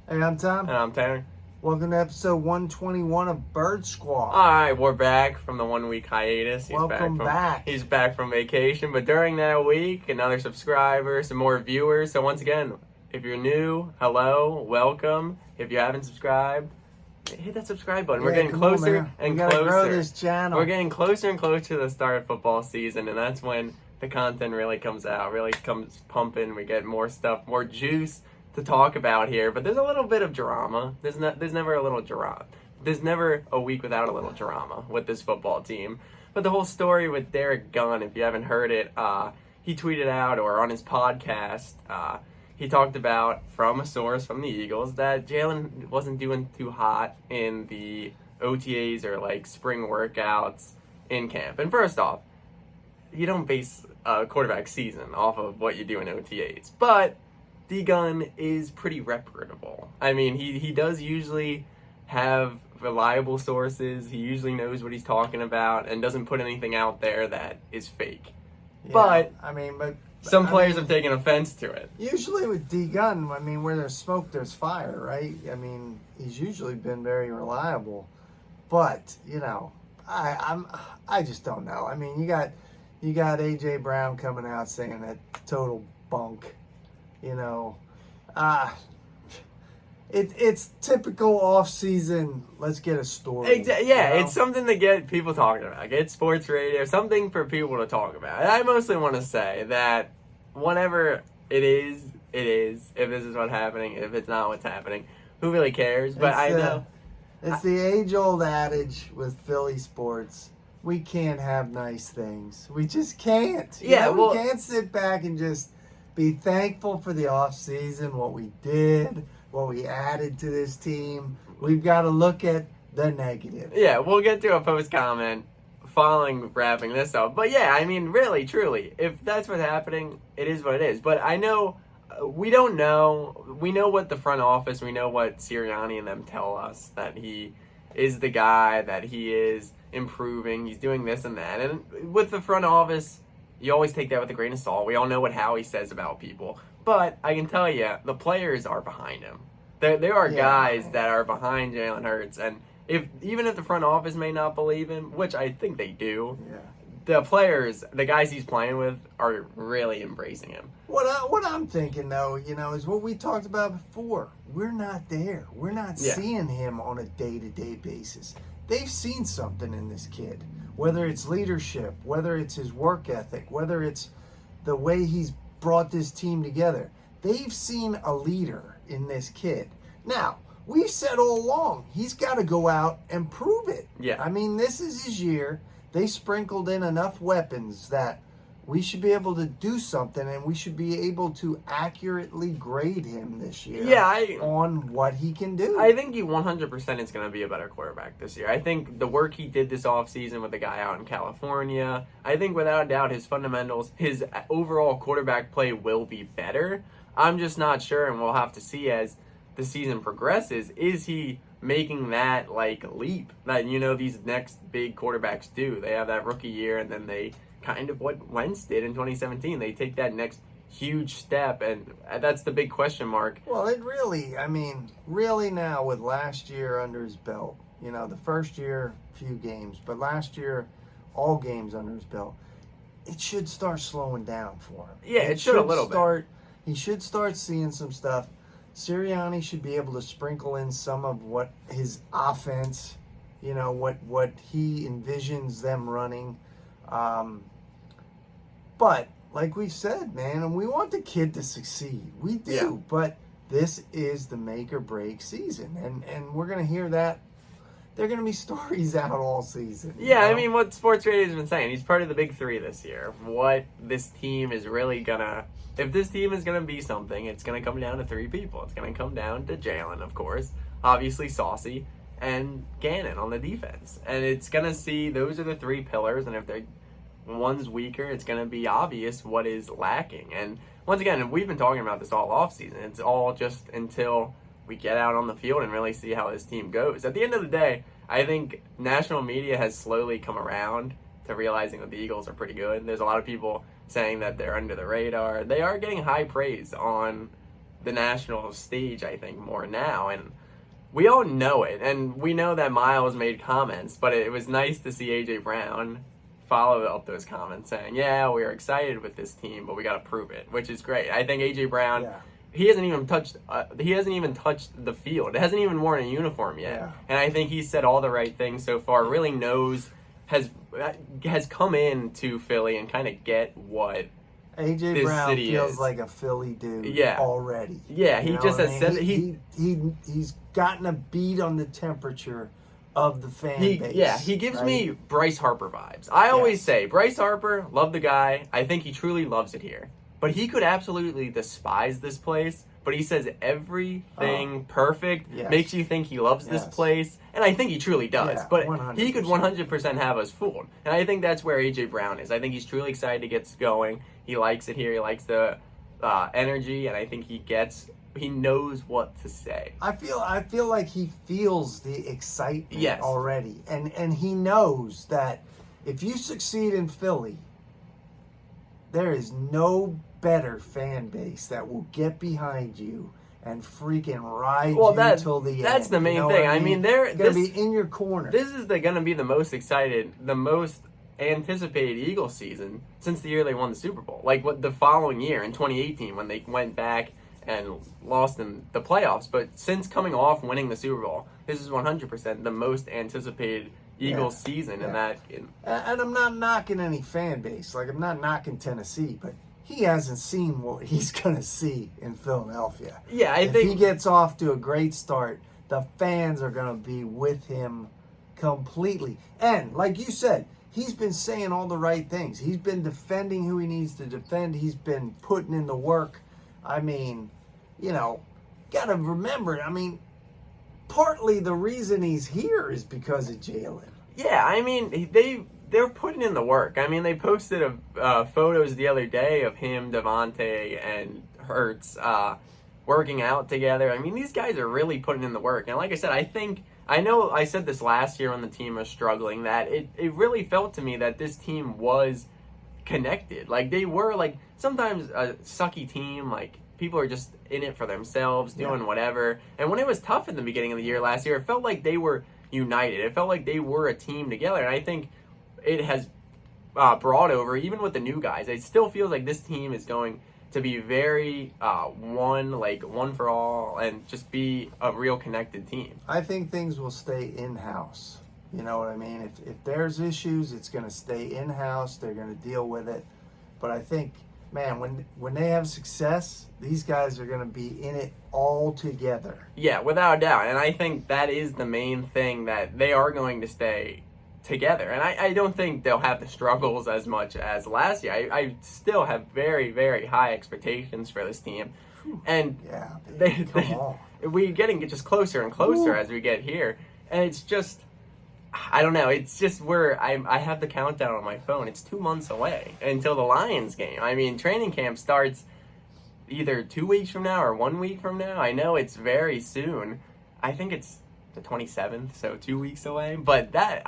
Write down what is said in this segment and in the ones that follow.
Hey, I'm Tom. And I'm Tanner. Welcome to episode 121 of Bird Squad. Alright, we're back from the 1 week hiatus. Welcome back. He's back from vacation, but during that week, another subscriber, some more viewers. So once again, if you're new, hello, welcome. If you haven't subscribed, hit that subscribe button. We're getting closer and closer. Grow this channel. We're getting closer and closer to the start of football season, and that's when the content really comes out, really comes pumping. We get more stuff, more juice to talk about here, but there's a little bit of drama. There's never a little drama. There's never a week without a little drama with this football team. But the whole story with Derek Gunn, if you haven't heard it, he tweeted out, or on his podcast, he talked about, from a source from the Eagles, that JALEN wasn't doing too hot in the OTAs or like spring workouts in camp. And first off, you don't base a quarterback season off of what you do in OTAs, but D-Gun is pretty reputable. I mean, he does usually have reliable sources. He usually knows what he's talking about and doesn't put anything out there that is fake. Yeah, but some players have taken offense to it. Usually with D-Gun, I mean, where there's smoke, there's fire, right? I mean, he's usually been very reliable. But, you know, I just don't know. I mean, you got A.J. Brown coming out saying that total bunk. You know, it's typical off-season, let's get a story. Yeah, you know? It's something to get people talking about. Get sports radio, something for people to talk about. And I mostly want to say that whatever it is, if this is what's happening, if it's not what's happening, who really cares? But I know. It's the age-old adage with Philly sports. We can't have nice things. We just can't. We can't sit back and just be thankful for the off season, what we did, what we added to this team. We've got to look at the negative. Yeah, we'll get to a post comment following wrapping this up. But yeah, I mean, really, truly, if that's what's happening, it is what it is. But I know, we don't know. We know what the front office, we know what Sirianni and them tell us, that he is the guy, that he is improving, he's doing this and that. And with the front office, you always take that with a grain of salt. We all know what Howie says about people. But I can tell you, the players are behind him. There are guys that are behind Jalen Hurts. And even if the front office may not believe him, which I think they do, the players, the guys he's playing with, are really embracing him. What I'm thinking, though, you know, is what we talked about before. We're not there. We're not seeing him on a day-to-day basis. They've seen something in this kid. Whether it's leadership, whether it's his work ethic, whether it's the way he's brought this team together. They've seen a leader in this kid. Now, we've said all along, he's got to go out and prove it. Yeah. I mean, this is his year. They sprinkled in enough weapons that we should be able to do something, and we should be able to accurately grade him this year on what he can do. I think he 100% is going to be a better quarterback this year. I think the work he did this offseason with the guy out in California, I think without a doubt his fundamentals, his overall quarterback play will be better. I'm just not sure, and we'll have to see as the season progresses, is he making that like leap that, you know, these next big quarterbacks do. They have that rookie year, and then they kind of what Wentz did in 2017. They take that next huge step, and that's the big question mark. Well, it really, I mean, really now with last year under his belt, you know, the first year, few games, but last year, all games under his belt, it should start slowing down for him. Yeah, it should a little bit. He should start seeing some stuff. Sirianni should be able to sprinkle in some of what his offense, you know, what he envisions them running. But like we said, man, and we want the kid to succeed. We do, but this is the make or break season, and we're gonna hear that. There are gonna be stories out all season. Yeah, you know? I mean, what sports radio has been saying, he's part of the big three this year. What this team is really gonna, if this team is gonna be something, it's gonna come down to three people. It's gonna come down to Jalen, of course, obviously Saucy, and Gannon on the defense, and it's gonna see those are the three pillars, and if one's weaker, it's going to be obvious what is lacking. And once again, we've been talking about this all offseason. It's all just until we get out on the field and really see how this team goes. At the end of the day, I think national media has slowly come around to realizing that the Eagles are pretty good. There's a lot of people saying that they're under the radar. They are getting high praise on the national stage, I think, more now. And we all know it. And we know that Miles made comments, but it was nice to see A.J. Brown follow up those comments saying, yeah, we're excited with this team, but we got to prove it, which is great. I think A.J. Brown... Yeah. He hasn't even touched the field. It hasn't even worn a uniform yet. Yeah. And I think he's said all the right things so far. Really knows, has come in to Philly and kind of get what AJ this Brown city feels is. like a Philly dude Yeah. already. Yeah, he You know just what has I said mean? that he's gotten a beat on the temperature of the fan base. Yeah, he gives right? me Bryce Harper vibes. I always Yes. say, Bryce Harper, love the guy. I think he truly loves it here. But he could absolutely despise this place. But he says everything perfect, Yes. makes you think he loves this Yes. place. And I think he truly does. Yeah, but 100%. he could 100% have us fooled. And I think that's where A.J. Brown is. I think he's truly excited to get going. He likes it here. He likes the energy. And I think he knows what to say. I feel like he feels the excitement Yes. already. And he knows that if you succeed in Philly, there is no better fan base that will get behind you and freaking ride you till the end. That's the main You know thing. what I mean, they're gonna be in your corner. This is going to be the most excited, the most anticipated Eagles season since the year they won the Super Bowl. Like what the following year in 2018 when they went back and lost in the playoffs. But since coming off winning the Super Bowl, this is 100% the most anticipated Eagles season in that. And I'm not knocking any fan base. Like, I'm not knocking Tennessee, but he hasn't seen what he's going to see in Philadelphia. Yeah, If he gets off to a great start, the fans are going to be with him completely. And like you said, he's been saying all the right things. He's been defending who he needs to defend. He's been putting in the work. I mean, you know, got to remember, I mean, partly the reason he's here is because of Jalen. Yeah, I mean, they're putting in the work. I mean, they posted photos the other day of him, Devontae, and Hurts working out together. I mean, these guys are really putting in the work. And like I said, I know I said this last year when the team was struggling, that it really felt to me that this team was connected. Like, they were, like, sometimes a sucky team, like, people are just in it for themselves, doing whatever. And when it was tough in the beginning of the year last year, it felt like they were united. It felt like they were a team together. And I think it has brought over, even with the new guys, it still feels like this team is going to be very one for all, and just be a real connected team. I think things will stay in-house. You know what I mean? If there's issues, it's going to stay in-house. They're going to deal with it. But I think, man, when they have success, these guys are going to be in it all together. Yeah, without a doubt. And I think that is the main thing, that they are going to stay together. And I don't think they'll have the struggles as much as last year. I still have very, very high expectations for this team. And yeah, we're getting just closer and closer as we get here. And it's just, I don't know. It's just I have the countdown on my phone. It's 2 months away until the Lions game. I mean, training camp starts either 2 weeks from now or 1 week from now. I know it's very soon. I think it's the 27th, so 2 weeks away. But then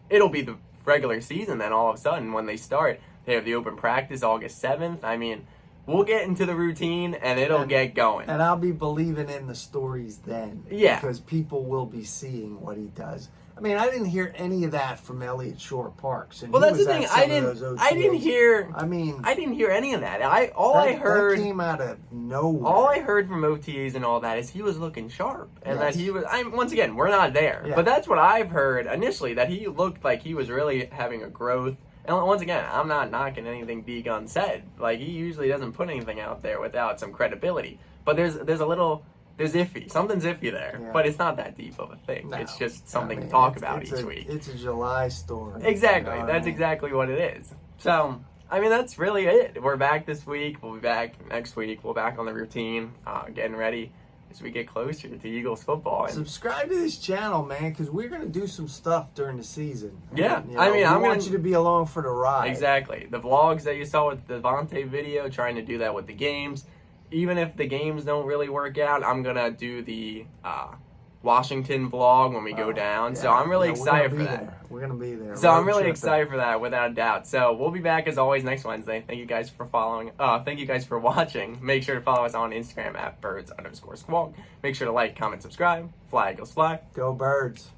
it'll be the regular season. Then all of a sudden, when they start, they have the open practice August 7th. I mean, we'll get into the routine and it'll get going. And I'll be believing in the stories then. Yeah. Because people will be seeing what he does. I mean, I didn't hear any of that from Elliott Shore Parks. And Well, he that's the was thing. at some of those I didn't OTAs. hear. I mean, I didn't hear any of that. that came out of nowhere. All I heard from OTAs and all that is he was looking sharp, and that he was. Once again, we're not there, Yeah. but that's what I've heard initially. That he looked like he was really having a growth. And once again, I'm not knocking anything D-Gun said. Like, he usually doesn't put anything out there without some credibility. But there's iffy. Something's iffy there. Yeah. But it's not that deep of a thing. No. It's just something I mean, to talk it's about each week. It's a July story. Exactly. You know what I That's mean? exactly what it is. So, I mean, that's really it. We're back this week. We'll be back next week. We're back on the routine, getting ready as we get closer to Eagles football. And Subscribe to this channel, man, because we're going to do some stuff during the season. Yeah. And, I mean, we I'm want gonna- you to be along for the ride. exactly. The vlogs that you saw with the Devontae video, trying to do that with the games. Even if the games don't really work out, I'm going to do the Washington vlog when we go down. So I'm really excited for that. We're going to be there. So I'm really excited for that, without a doubt. So we'll be back as always next Wednesday. Thank you guys for following. Thank you guys for watching. Make sure to follow us on Instagram at birds_squawk. Make sure to like, comment, subscribe. Fly Eagles Fly. Go Birds.